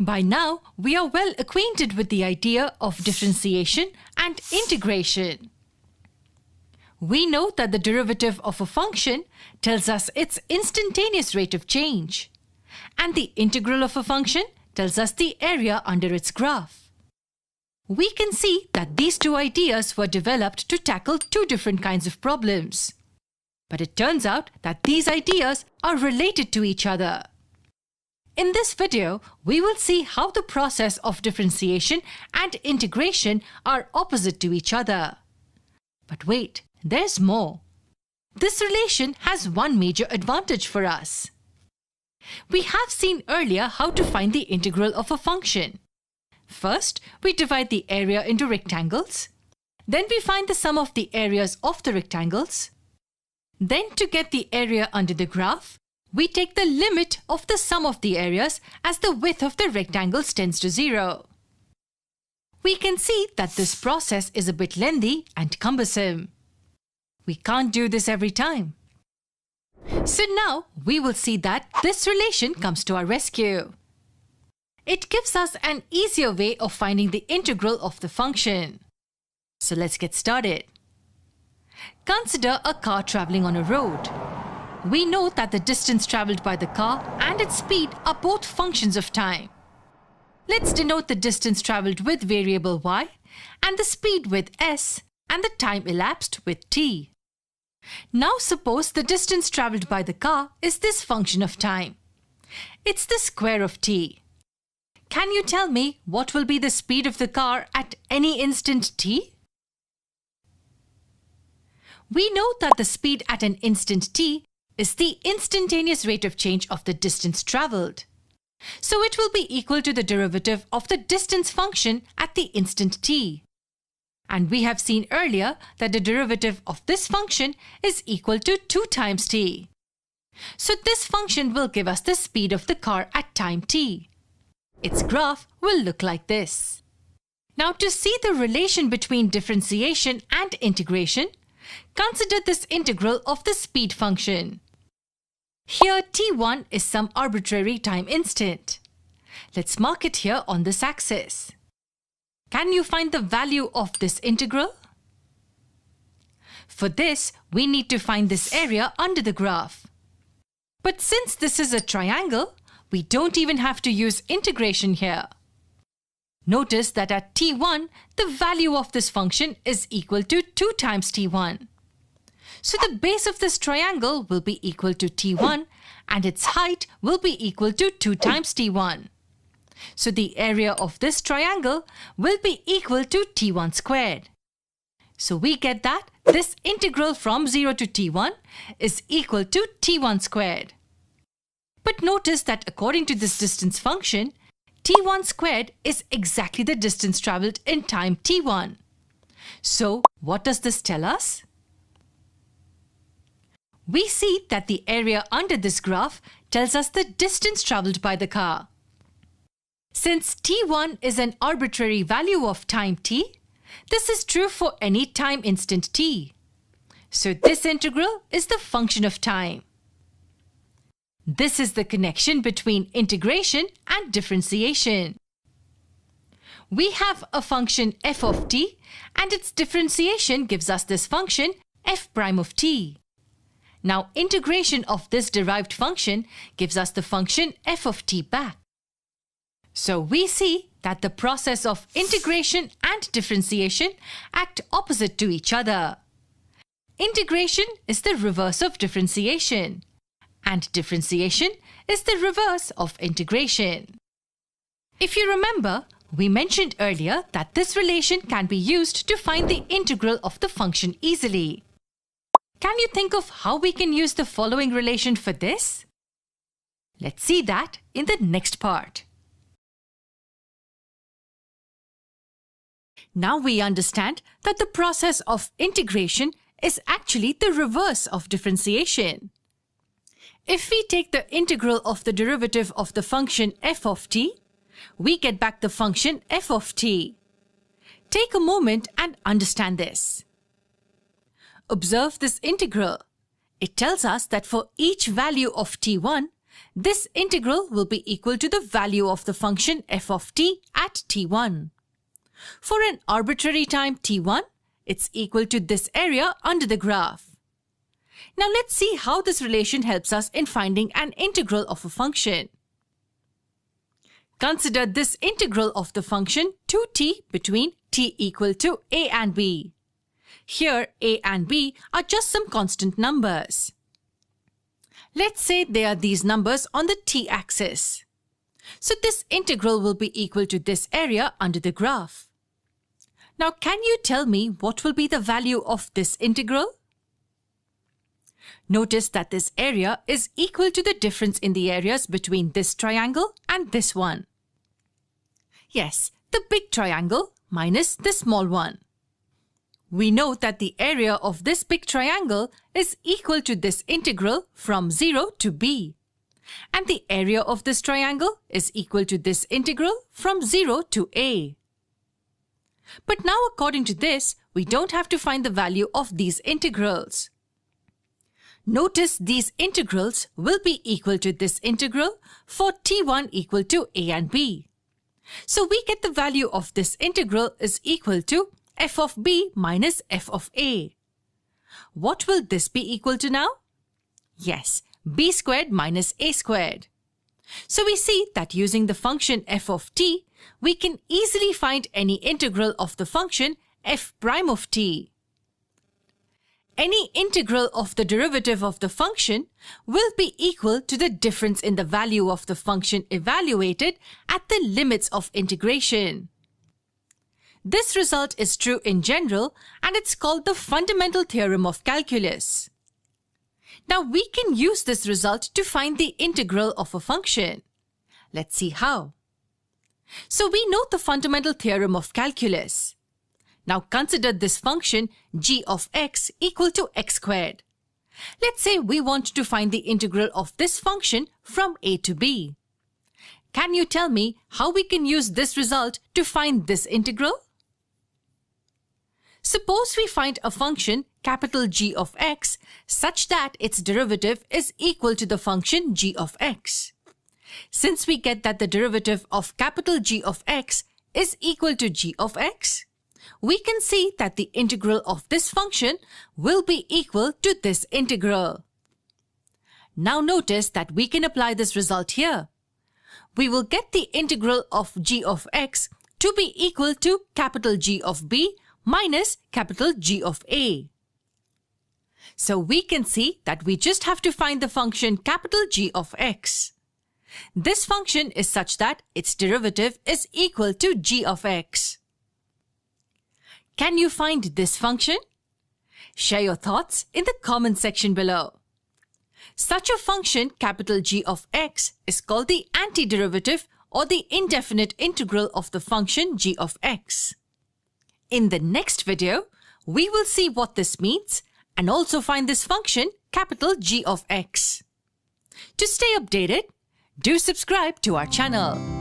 By now, we are well acquainted with the idea of differentiation and integration. We know that the derivative of a function tells us its instantaneous rate of change, and the integral of a function tells us the area under its graph. We can see that these two ideas were developed to tackle two different kinds of problems. But it turns out that these ideas are related to each other. In this video, we will see how the process of differentiation and integration are opposite to each other. But wait, there's more. This relation has one major advantage for us. We have seen earlier how to find the integral of a function. First, we divide the area into rectangles. Then we find the sum of the areas of the rectangles. Then, to get the area under the graph, we take the limit of the sum of the areas as the width of the rectangles tends to 0. We can see that this process is a bit lengthy and cumbersome. We can't do this every time. So now we will see that this relation comes to our rescue. It gives us an easier way of finding the integral of the function. So let's get started. Consider a car traveling on a road. We know that the distance traveled by the car and its speed are both functions of time. Let's denote the distance traveled with variable y and the speed with s and the time elapsed with t. Now suppose the distance traveled by the car is this function of time. It's the square of t. Can you tell me what will be the speed of the car at any instant t? We know that the speed at an instant t is the instantaneous rate of change of the distance traveled. So it will be equal to the derivative of the distance function at the instant t. And we have seen earlier that the derivative of this function is equal to 2 times t. So this function will give us the speed of the car at time t. Its graph will look like this. Now, to see the relation between differentiation and integration, consider this integral of the speed function. Here t1 is some arbitrary time instant. Let's mark it here on this axis. Can you find the value of this integral? For this, we need to find this area under the graph. But since this is a triangle, we don't even have to use integration here. Notice that at t1, the value of this function is equal to 2 times t1. So the base of this triangle will be equal to t1 and its height will be equal to 2 times t1. So the area of this triangle will be equal to t1 squared. So we get that this integral from 0 to t1 is equal to t1 squared. But notice that according to this distance function, t1 squared is exactly the distance traveled in time t1. So what does this tell us? We see that the area under this graph tells us the distance traveled by the car. Since t1 is an arbitrary value of time t, this is true for any time instant t. So this integral is the function of time. This is the connection between integration and differentiation. We have a function f of t and its differentiation gives us this function f prime of t. Now integration of this derived function gives us the function f of t back. So we see that the process of integration and differentiation act opposite to each other. Integration is the reverse of differentiation, and differentiation is the reverse of integration. If you remember, we mentioned earlier that this relation can be used to find the integral of the function easily. Can you think of how we can use the following relation for this? Let's see that in the next part. Now we understand that the process of integration is actually the reverse of differentiation. If we take the integral of the derivative of the function f of t, we get back the function f of t. Take a moment and understand this. Observe this integral. It tells us that for each value of t1, This integral will be equal to the value of the function f of t at t1. For an arbitrary time t1, it's equal to this area under the graph. Now let's see how this relation helps us in finding an integral of a function. Consider this integral of the function 2t between t equal to a and b. Here a and b are just some constant numbers. Let's say they are these numbers on the t-axis. So this integral will be equal to this area under the graph. Now can you tell me what will be the value of this integral? Notice that this area is equal to the difference in the areas between this triangle and this one. Yes, the big triangle minus the small one. We know that the area of this big triangle is equal to this integral from 0 to b. And the area of this triangle is equal to this integral from 0 to a. But now according to this, we don't have to find the value of these integrals. Notice these integrals will be equal to this integral for t1 equal to a and b. So we get the value of this integral is equal to f of b minus f of a. What will this be equal to now? Yes, b squared minus a squared. So we see that using the function f of t, we can easily find any integral of the function f prime of t. Any integral of the derivative of the function will be equal to the difference in the value of the function evaluated at the limits of integration. This result is true in general, and it's called the fundamental theorem of calculus. Now we can use this result to find the integral of a function. Let's see how. So we know the fundamental theorem of calculus. Now consider this function g of x equal to x squared. Let's say we want to find the integral of this function from a to b. Can you tell me how we can use this result to find this integral? Suppose we find a function capital G of x such that its derivative is equal to the function g of x. Since we get that the derivative of capital G of x is equal to g of x, we can see that the integral of this function will be equal to this integral. Now notice that we can apply this result here. We will get the integral of g of x to be equal to capital G of b minus capital G of a. So we can see that we just have to find the function capital G of x. This function is such that its derivative is equal to g of x. Can you find this function? Share your thoughts in the comment section below. Such a function capital G of x is called the antiderivative or the indefinite integral of the function g of x. In the next video, we will see what this means and also find this function capital G of x. To stay updated, do subscribe to our channel.